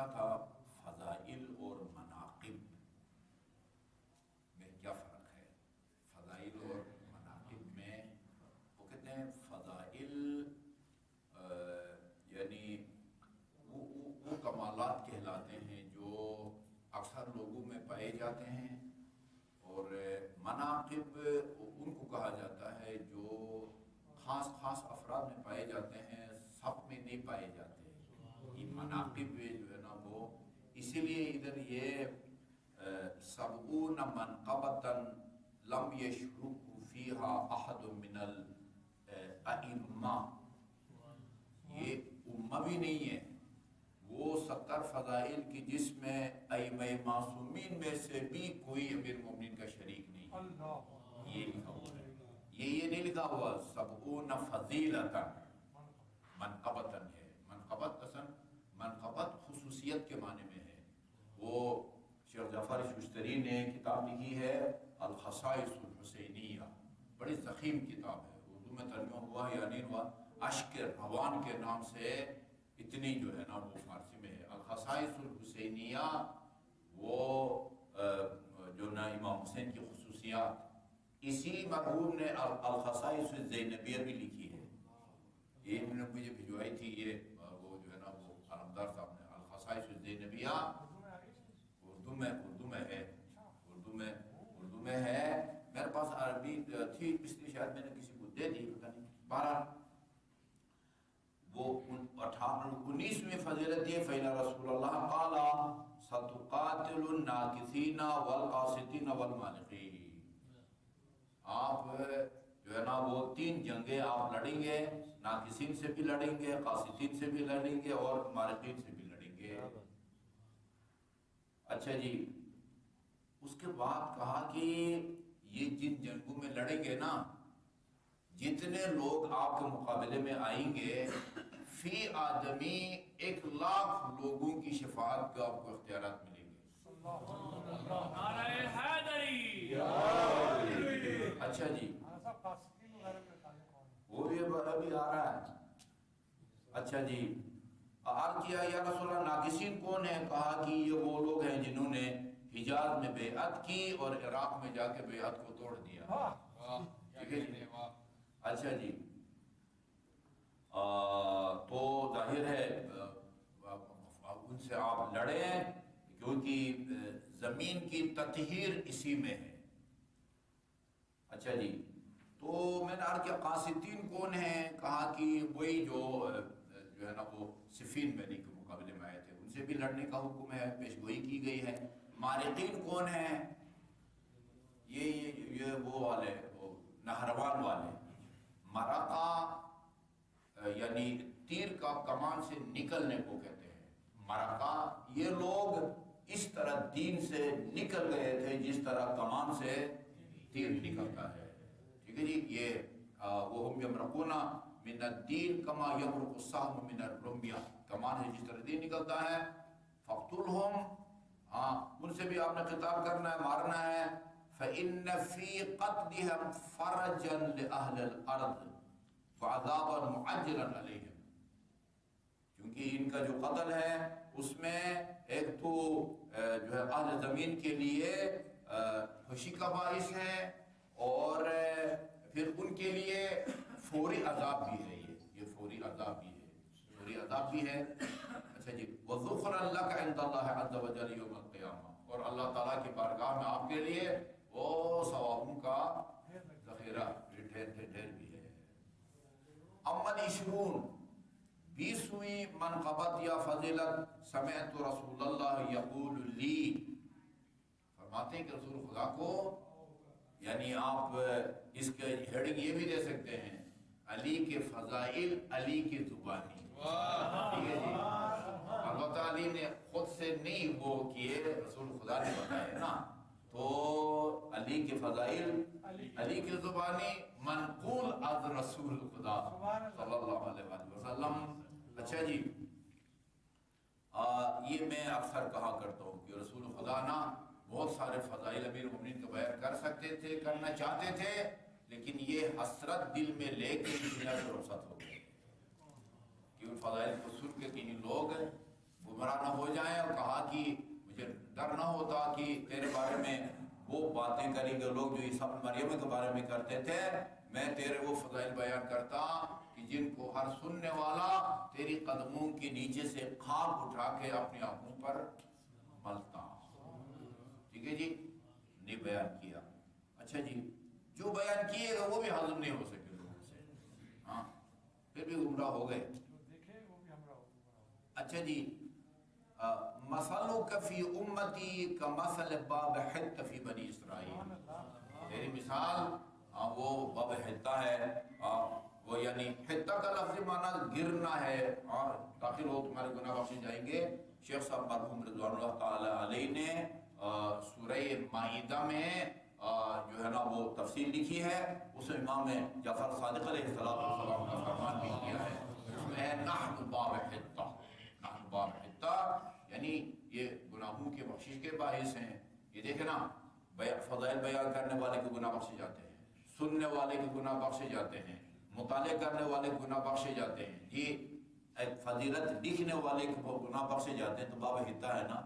پوچھا تھا فضائل اور مناقب میں کیا فرق ہے. فضائل اور مناقب میں وہ کہتے ہیں فضائل یعنی وہ کمالات کہلاتے ہیں جو اکثر لوگوں میں پائے جاتے ہیں، اور مناقب ان کو کہا جاتا ہے جو خاص خاص افراد میں پائے جاتے ہیں، سب میں نہیں پائے جاتے. یہ مناقب جو ہے نا وہ اسی لیے ادھر یہ 70 منقبۃ لم یشرک فیہا احد من الائمہ، یہ امہ بھی نہیں ہے، وہ 70 فضائل کی جس میں ائمہ معصومین میں سے بھی کوئی امیر مومنین کا شریک نہیں ہے. یہ لکھا ہوا ہے، یہ نہیں لکھا ہوا 70 فضیلۃ منقبۃ ہے. منقبت اصلا منقبت خصوصیت کے معنی میں ہے. وہ شیخ جعفر ششتری نے کتاب لکھی ہے الخصائص الحسینیہ، بڑی ضخیم کتاب ہے، اردو میں ترجمہ ہوا یا نہیں ہوا، اشک روان کے نام سے اتنی جو ہے نا وہ فارسی میں ہے. الخصائص الحسینیہ وہ جو نا امام حسین کی خصوصیات. اسی مرحوم نے الخصائص الزینبیہ بھی لکھی ہے، یہ انہوں نے مجھے بھجوائی تھی، یہ وہ جو ہے نا وہ علمدار صاحب نے الخصائص الزینبیہ. اردو میں ہے، میرے پاس عربی تھی پچھلی، شاید میں نے کسی کو دے دی، پتہ نہیں. 12 وہ 19ویں فضیلت یہ فإن رسول اللہ قال ستقاتل الناکثین والقاسطین والمالقین. آپ جو ہے نا وہ 3 جنگیں آپ لڑیں گے، ناقصین سے بھی لڑیں گے، قاسطین سے بھی لڑیں گے اور مالقین سے بھی لڑیں گے. اچھا جی، اس کے بعد کہا کہ یہ جن جنگوں میں لڑیں گے نا، جتنے لوگ آپ کے مقابلے میں آئیں گے، فی آدمی 1,00,000 لوگوں کی شفاعت کا آپ کو اختیارات ملیں گے. نعرہ حیدری. اچھا جی، وہ بھی ابھی آ رہا ہے. اچھا جی، عرض کیا یا رسول اللہ ناقصین کون ہیں؟ کہا کہ یہ وہ لوگ ہیں جنہوں نے حجاز میں بیعت کی اور عراق میں جا کے بیعت کو توڑ دیا. ٹھیک ہے جی. اچھا جی، تو ظاہر ہے ان سے آپ لڑیں کیونکہ زمین کی تطہیر اسی میں ہے. اچھا جی، تو میں نے عرض کیا قاسطین کون ہیں؟ کہا کہ وہی جو ہے نا وہ صفین بنی کے مقابلے میں آئے تھے، ان سے بھی لڑنے کا حکم ہے، پیشگوئی کی گئی ہے. مارقین کون ہیں؟ یہ وہ والے، وہ نہروان والے. مرقہ یعنی تیر کا کمان سے نکلنے کو کہتے ہیں. مرقہ یہ لوگ اس طرح دین سے نکل گئے تھے جس طرح کمان سے تیر نکلتا ہے. ٹھیک ہے جی. یہ وہم یمرقون من الدین کما یمرق السهم من الرمح، کمان سے جس طرح دین نکلتا ہے. فاقتلهم، ان سے بھی آپ نے قتال کرنا ہے، مارنا ہے. فإن في قتلهم فرجا لأهل الأرض وعذابا معجلا علیہم، کیونکہ ان کا جو قتل ہے اس میں ایک تو جو ہے اہل زمین کے لیے خوشی کا باعث ہے، اور پھر ان کے لیے فوری عذاب بھی ہے. یہ فوری عذاب بھی ہے، فوری عذاب بھی ہے. اچھا جی، وَذُخْرًا لَكَ عِنْدَ اللَّهِ عَزَّ وَجَلَّ يَوْمَ الْقِيَامَةِ، اور اللہ تعالیٰ کی بارگاہ میں آپ کے لیے وہ ثوابوں کا ذخیرہ ڈھیر بھی ہے. اما 20ویں منقبت یا فضیلت سمعت رسول اللہ یقول لی، فرماتے ہیں کہ رسول خدا کو، یعنی آپ اس کے ہیڈنگ یہ بھی دے سکتے ہیں علی کے فضائل علی کی زبانی. ٹھیک ہے جی. البتہ علی نے خود سے نہیں وہ کیے، رسول خدا نے بتایا نا، تو علی کے فضائل علی کی زبانی منقول از رسول خدا صلی اللہ علیہ وسلم. اچھا جی، یہ میں اکثر کہا کرتا ہوں کہ رسول خدا نا بہت سارے فضائل امیر المومنین کا بیان کر سکتے تھے، کرنا چاہتے تھے، لیکن یہ حسرت دل میں لے کے دنیا سے رخصت ہو گئے کہ ان فضائل کو سن کے کہیں لوگ گمراہ نہ ہو جائیں، اور کہا کہ مجھے ڈر نہ ہوتا کہ تیرے بارے میں وہ باتیں کریں گے لوگ جو عیسیٰ ابن مریم کے بارے میں کرتے تھے، میں تیرے وہ فضائل بیان کرتا کہ جن کو ہر سننے والا تیری قدموں کے نیچے سے خاک اٹھا کے اپنی آنکھوں پر ملتا. ٹھیک ہے جی، نہیں بیان کیا. اچھا جی، جو بیان کیے گا وہ بھی ہضم نہیں ہو سکے لوگوں سے، ہاں پھر بھی گمراہ ہو گئے. اچھا جی، مثلک فی امتی کمثل باب حط فی بنی اسرائیل. تیری مثال وہ باب حطہ ہے، وہ یعنی حطہ کا لفظی معنی گرنا ہے، اور داخل ہو تمہارے گناہ بخشے جائیں گے. شیخ صاحب مرحوم رضوان اللہ تعالی علیہ نے سورہ مائدہ میں جو ہے نا وہ تفسیر لکھی ہے، اس میں امام جعفر صادق علیہ السلام کا فرمان بھی کیا ہے، اس میں ہے نحن باب حطہ. نحن باب حطہ یعنی یہ گناہوں کے بخشش کے باعث ہیں. یہ دیکھیں نا، فضائل بیان کرنے والے کے گناہ بخشے جاتے ہیں، سننے والے کے گناہ بخشے جاتے ہیں، مطالعہ کرنے والے کے گناہ بخشے جاتے ہیں. یہ ایک فضیلت لکھنے والے کے گناہ بخشے جاتے ہیں، تو باب حطہ ہے نا،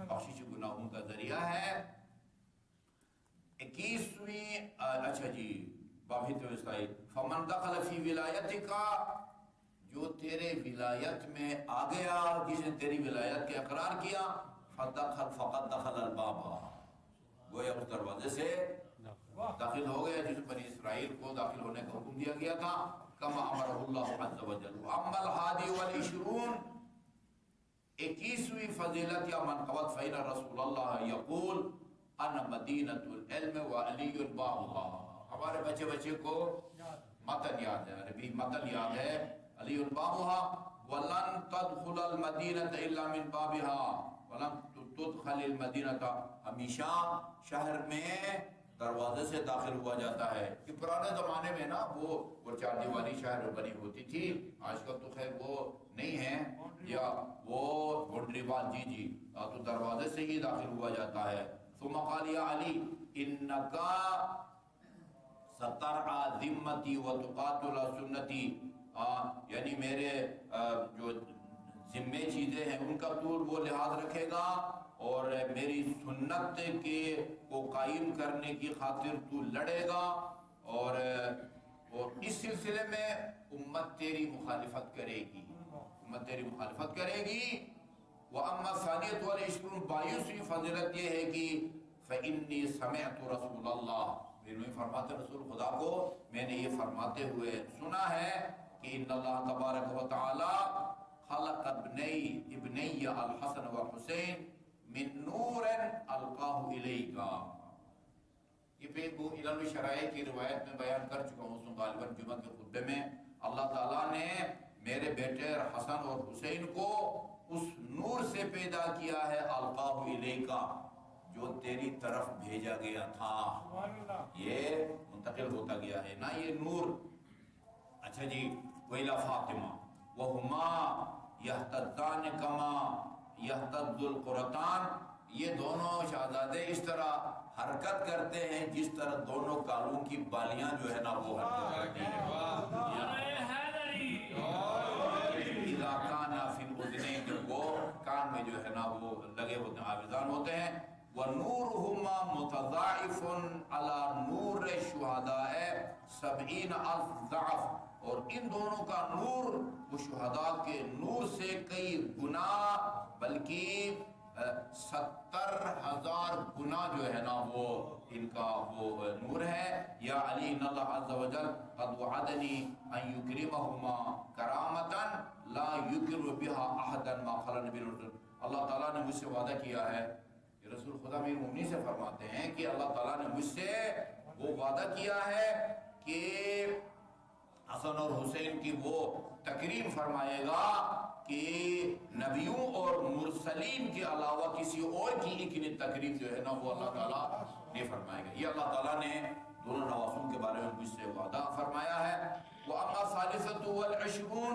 بخشش گناہوں کا ذریعہ ہے. 21ویں اچھا جی، باب حطہ فمن دخل فی ولایتک، جو تیرے ولایت میں آ گیا، جس نے تیری ولایت کے اقرار کیا، فقط دخل الباب، گویا اس دروازے سے داخل ہو گیا جس بنی اسرائیل کو داخل ہونے کا حکم دیا گیا تھا. کما امرہ اللہ عز وجل. اما الحادی والعشرون، 21ویں فضیلت یا منقبت، فإن رسول اللہ یقول انا مدینۃ العلم وعلی بابها. ہمارے بچے کو متن یاد ہے، عربی متن یاد ہے، علی بابها ولن تدخل المدینۃ الا من بابها ولن تدخل المدینۃ، ہمیشہ شہر میں دروازے سے داخل ہوا جاتا ہے. کہ پرانے زمانے میں نا وہ چار دیواری شہر بنی ہوتی تھی، آج کل تو خیر وہ نہیں ہے، یا وہ باؤنڈری وال، جی تو دروازے سے ہی داخل ہوا جاتا ہے. ثم قال یا علی انکا سترعى ذمتی وتقاتل سنتی، یعنی میرے جو ذمے چیزیں ہیں ان کا تو وہ لحاظ رکھے گا، اور میری سنت کے کو قائم کرنے کی خاطر تو لڑے گا، اور اس سلسلے میں امت تیری مخالفت کرے گی، امت تیری مخالفت کرے گی. وَأَمَّا الثَّانِيَةُ وَالْعِشْرُونَ، 22ویں فضیلت یہ ہے کہ فَإِنِّي سَمِعْتُ رَسُولَ اللَّهِ، میرے فرماتے رسول خدا کو میں نے یہ فرماتے ہوئے سنا ہے کہ ان اللہ تبارک و تعالی خلق ابنی الحسن والحسین من نور القاہ الیکا. یہ پہ وہ علم شرائع کی روایت میں بیان کر چکا ہوں، غالباً جمعہ کے خطبے میں. اللہ تعالیٰ نے میرے بیٹے حسن اور حسین کو اس نور سے پیدا کیا ہے، القاہ الیکا، جو تیری طرف بھیجا گیا تھا، یہ منتقل ہوتا گیا ہے نا یہ نور. اچھا جی، وَإِلَى فاطمہ وَهُمَا يَهْتَدَّانِ كَمَا يَهْتَدُّ الْقُرَطَانُ، یہ دونوں شہزادے اس طرح حرکت کرتے ہیں جس طرح دونوں کالوں کی بالیاں جو ہے نا وہ حرکت کرتی ہیں. اِذَا كَانَ فِي الْأُذُنَيْنِ، جب وہ کان میں جو ہے نا وہ لگے ہوتے ہیں، آویزان ہوتے ہیں. وَنُورُهُمَا مُتَضَاعِفٌ عَلَى نُورِ الشُّهَدَاءِ 70,000 ضعف، اور ان دونوں کا نور وہ شہداء کے نور سے کئی گنا، بلکہ 70,000 گنا جو ہے نا وہ ان کا وہ نور ہے. یا علی ان اللہ عز وجل قد وعدنی ان یکرمہما کرامتا لا یکر بها احدا ما خلا نبی الرسول. اللہ تعالیٰ نے مجھ سے وعدہ کیا ہے، رسول خدا امیر المومنین سے فرماتے ہیں کہ اللہ تعالیٰ نے مجھ سے وہ وعدہ کیا ہے کہ حسن اور حسین کی وہ تکریم فرمائے گا کہ نبیوں اور مرسلین کے علاوہ کسی اور کی اتنی تکریم جو ہے نا وہ اللہ تعالیٰ نہیں فرمائے گا. یہ اللہ تعالیٰ نے دونوں نواسوں کے بارے میں مجھ سے وعدہ فرمایا ہے. وَأَمَّا الثَّالِثَةُ وَالْعِشْرُونَ،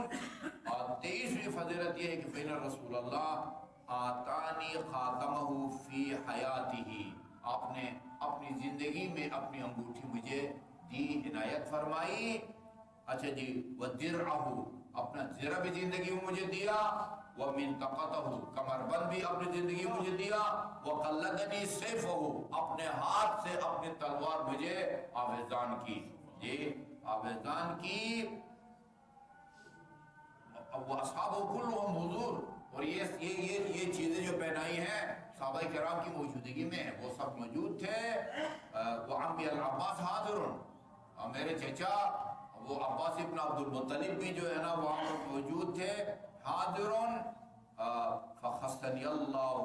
اور 23ویں فضیلت یہ ہے کہ فَإِنَّ رسول اللہ آتانی خاتمہ فی حیاتہ، آپ نے اپنی زندگی میں اپنی انگوٹھی مجھے دی، عنایت فرمائی. اچھا جی، وَدِرْعَهُ، اپنا زرہ بھی زندگی میں مجھے دیا. وَمِنْتَقَتَهُ کمر بند بھی اپنی زندگی مجھے دیا، وَقَلَّدَنِي سَيْفَهُ اپنے ہاتھ سے اپنی تلوار مجھے آویزان کی، یہ آویزان کی، وَأَصْحَابُهُ كُلُّهُمْ حضور، اور یہ چیزیں جو پہنائی ہیں صحابہ کرام کی موجودگی میں وہ سب موجود تھے۔ وعمی العباس حاضر، میرے چچا وہ عباس ابن عبد المطلب بھی جو ہے نا وہاں پر موجود تھے، حاضر، فخصنی اللہ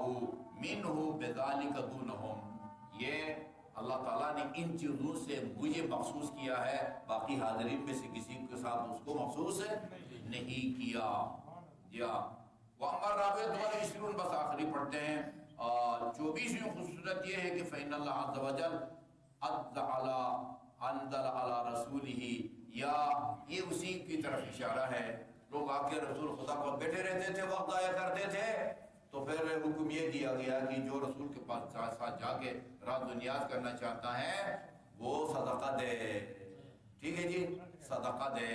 منہ بذلک دونہم، یہ اللہ تعالیٰ نے ان چیزوں سے مجھے مخصوص کیا ہے، باقی حاضرین میں سے کسی کے ساتھ اس کو مخصوص نہیں کیا۔ وَأَمَّا الرَّابِعَةُ وَالْعِشْرُونَ، بس آخری پڑھتے ہیں، 24ویں خصوصیت یہ ہے کہ فإن اللہ عز وجل انزل علی رسولہ، یا یہ اسی کی طرف اشارہ ہے، لوگ آ کے رسول خدا پر بیٹھے رہتے تھے، وقت ضائع کرتے تھے، تو پھر حکم یہ دیا گیا کہ جو رسول کے پاس ساتھ جا کے رات و نیاز کرنا چاہتا ہے وہ صدقہ دے، ٹھیک ہے جی، صدقہ دے۔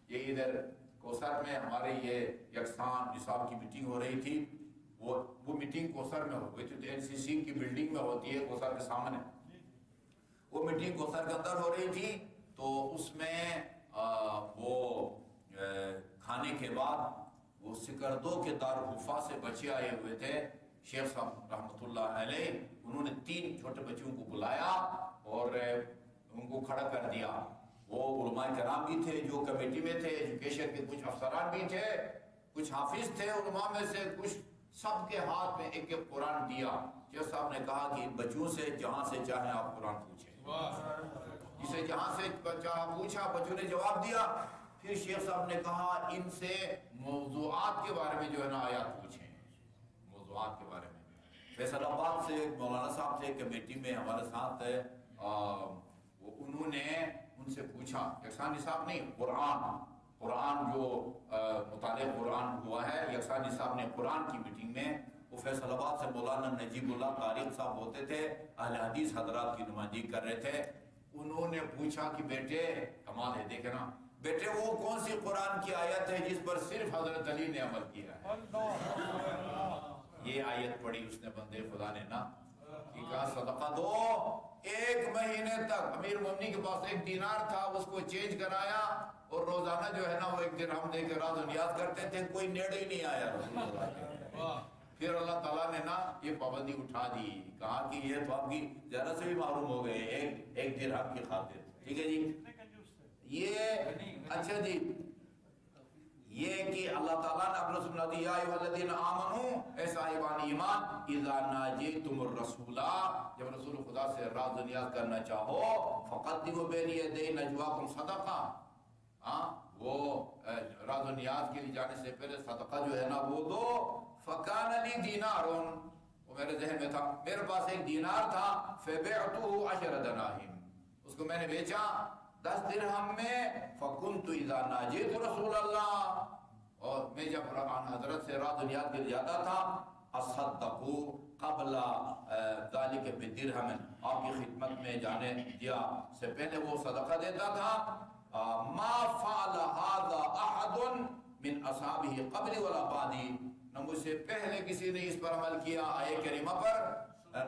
یہ ادھر کوثر میں ہمارے یہ یکساں نصاب کی میٹنگ ہو رہی تھی، وہ میٹنگ کوثر میں ہو گئی تھی، تو NCC کی بلڈنگ میں ہوتی ہے کوثر کے سامنے، وہ میٹنگ کوثر کے اندر ہو رہی تھی، تو اس میں وہ کھانے کے بعد وہ سکردو کے دارالحفاظ سے بچے آئے ہوئے تھے، شیخ صاحب رحمۃ اللہ علیہ، انہوں نے 3 چھوٹے بچوں کو بلایا اور ان کو کھڑا کر دیا، وہ علماء کرام بھی تھے جو کمیٹی میں تھے، ایجوکیشن کے کچھ افسران بھی تھے، کچھ حافظ تھے علماء میں سے کچھ، سب کے ہاتھ میں ایک ایک قرآن دیا۔ شیخ صاحب نے کہا کہ ان بچوں سے جہاں سے چاہیں آپ قرآن پوچھیں، جسے جہاں سے چاہا پوچھا، بچوں نے جواب دیا۔ پھر شیخ صاحب نے کہا ان سے موضوعات کے بارے میں جو ہے نا آیات پوچھیں، موضوعات کے بارے میں۔ فیصل آباد سے مولانا صاحب سے کمیٹی میں ہمارے ساتھ ہے، انہوں نے ان سے پوچھا، یکساں نصاب نہیں، قرآن جو مطالعہ قرآن ہوا ہے، یکساں نصاب نے قرآن کی میٹنگ میں، وہ فیصل آباد سے مولانا نجیب اللہ طارق صاحب ہوتے تھے، اہل حدیث حضرات کی نمائندگی کر رہے تھے، انہوں نے پوچھا کہ بیٹے، کمال ہے دیکھیں نا، بیٹے وہ کون سی قرآن کی آیت ہے جس پر صرف حضرت علی نے عمل کیا ہے؟ یہ آیت پڑھی اس نے بندے خدا نے نا، کہ کہا صدقہ دو، 1 مہینے تک امیر مومنی کے پاس 1 دینار تھا، اس کو چینج کرایا، اور روزانہ جو ہے نا وہ 1 درہم دے کے رات و نیاز کرتے تھے، کوئی نیڑے ہی نہیں آیا رسول اللہ کے۔ پھر اللہ تعالیٰ نے نا یہ پابندی اٹھا دی، کہا کہ یہ تو آپ کی زیادہ سے بھی معلوم ہو گئے، 1 درہم کی خاطر، ٹھیک ہے جی۔ یہ اچھا جی، یہ کہ اللہ تعالیٰ نے اپنے سننا دی، یا ایھا الذین آمنوا، اے صاحبان ایمان، اذا ناجیتم الرسول، جب رسول خدا سے راز و نیاز کرنا چاہو، فقدموا بین یدی نجواکم صدقہ، وہ راز و نیاز کے لیے جانے سے پہلے صدقہ جو ہے نا وہ دو۔ فکان لی دینار، وہ میرے ذہن میں تھا، میرے پاس 1 دینار تھا، فبعتہ 10 دراہم، اس کو میں نے بیچا 10 درہم میں، فکنت اذا ناجیت رسول اللہ، اور میں جب حضرت سے رات و نیاز کے لیے جاتا تھا، اصدقوا قبل ذلك بدرہم، آپ کی خدمت میں جانے دیا سے پہلے وہ صدقہ دیتا تھا۔ ما فعل هذا احد من اصحابہ قبل ولا بعدی، نہ مجھ سے پہلے کسی نے اس پر عمل کیا آیے کریمہ پر،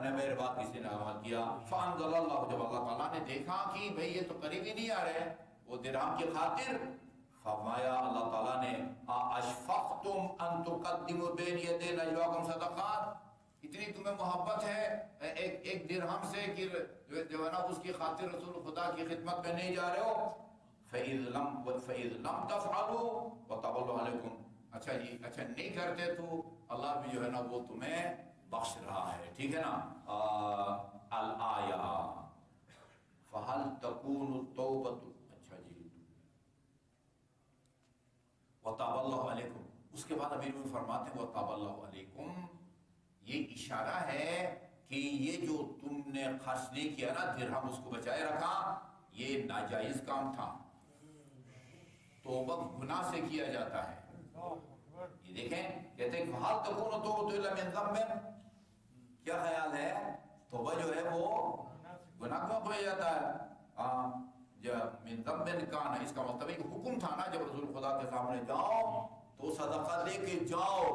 نہ میرے بعد کسی نے عمل کیا۔ فانزل اللہ، جب اللہ تعالیٰ نے دیکھا کہ بھئی یہ تو قریب ہی نہیں آ رہے وہ درہم کی خاطر، فرمایا اللہ تعالیٰ نے، اشفقتم ان تقدموا بین یدی نجواکم صدقات، اتنی تمہیں محبت ہے ایک درہم سے کہ جو ہے نا اس کی خاطر رسول خدا کی خدمت میں نہیں جا رہے ہو، فَإِذْ لَمْ تَفْعَلُوا وَتَابَ اللَّهُ عَلَيْكُمْ، اچھا جی، اچھا نہیں کرتے تو اللہ بھی جو ہے نا وہ تمہیں بخش رہا ہے، ٹھیک ہے نا۔ الآیہ فَهَلْ تَكُونُ التَّوْبَةُ، اچھا جی، وَتَابَ اللَّهُ عَلَيْكُمْ، اس کے بعد امیر میں فرماتے ہیں وَتَابَ اللَّهُ عَلَيْكُمْ، یہ اشارہ ہے کہ یہ جو تم نے خرچ نہیں کیا نا درہم، اس کو بچائے رکھا، یہ ناجائز کام تھا، توبہ گناہ سے کیا جاتا ہے۔ یہ دیکھیں کہتے ہیں فَهَلْ تَكُونُ التَّوْبَةُ إِلَّا مِن ذَنبٍ، کیا خیال ہے توبہ جو ہے وہ گناہ کیوں ہو جاتا ہے؟ جب من ذنب کان، اس کا مطلب ایک حکم تھا نا، جب رسول خدا کے سامنے جاؤ تو صدقہ دے کے جاؤ.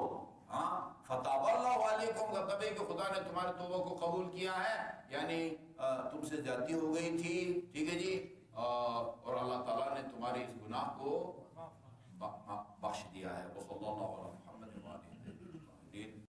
ہاں فتاب اللہ علیکم کا مطلب ہے کہ خدا نے تمہارے توبہ کو قبول کیا ہے، یعنی تم سے زیادتی ہو گئی تھی، ٹھیک ہے جی، اور اللہ تعالیٰ نے تمہارے اس گناہ کو بخش دیا ہے. وصلی اللہ علیہ وسلم.